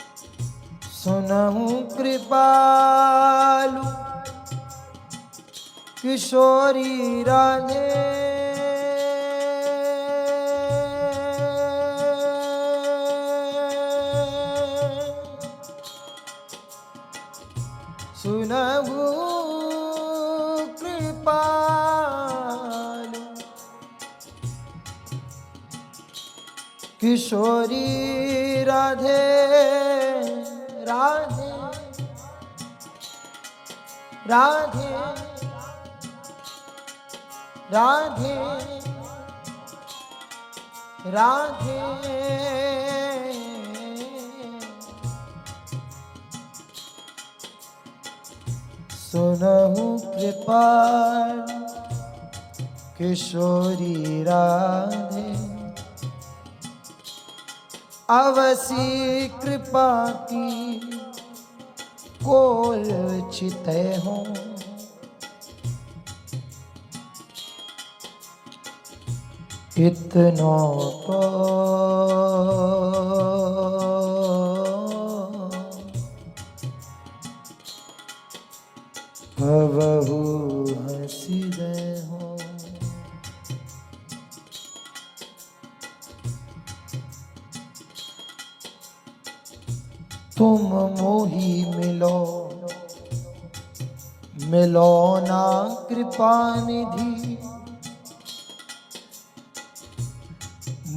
सुनहु कृपालु किशोरी राधे सुनहु कृपालु किशोरी राधे राधे राधे राधे राधे सुनहु कृपाल किशोरी राधे अवसी कृपा की कोल चिते हो इतना तो कबहू हंसी दे हो तुम मोही मिलो मिलो ना कृपा निधि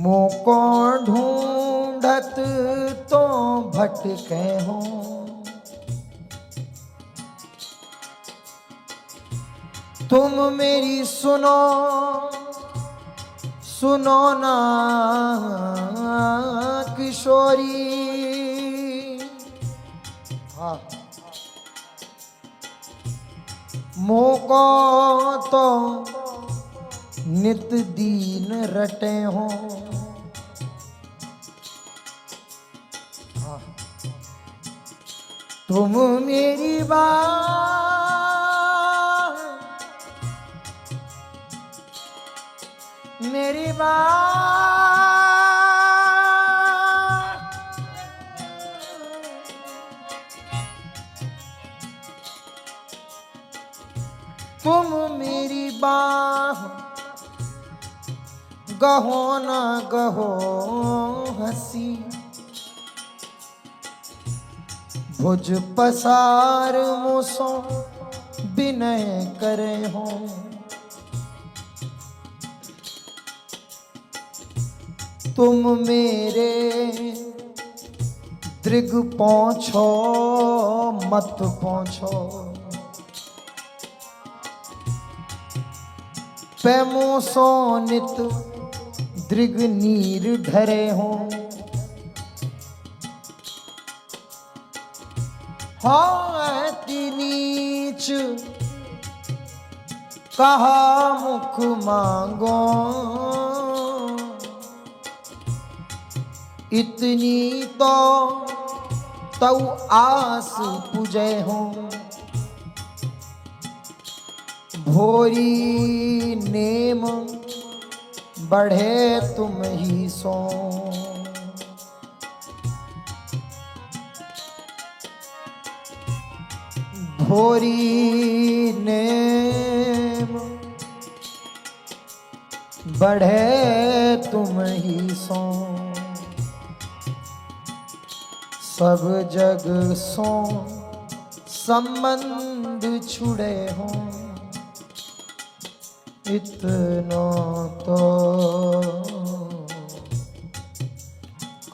मोको ढूंढत तो भटके हो तुम मेरी सुनो सुनो ना किशोरी हाँ मोको तो नित दीन रटे हो हाँ। तुम मेरी बात मेरी बात तुम मेरी बाह गहो ना गहो हंसी भुज पसार मुसो विनय करे हो तुम मेरे दृग पहुँचो मत पहुँचो पैमो सो नित दृग नीर ढरे हो हाँ नीच कहा मुख मांगो इतनी तो तऊ आस पूजे हो भोरी नेम बढ़े तुम ही सो भोरी नेम बढ़े तुम ही सो सब जग सो संबंध छुड़े हो इतना तो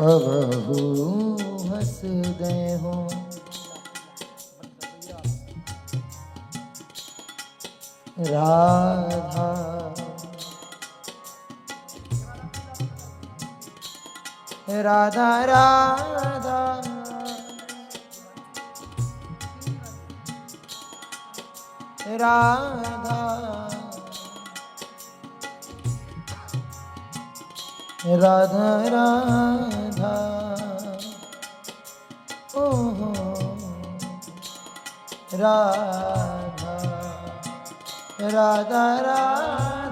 कबहू हंस दे हो राधा राधा राधा राधा राधा राधा ओ राधा राधा राधा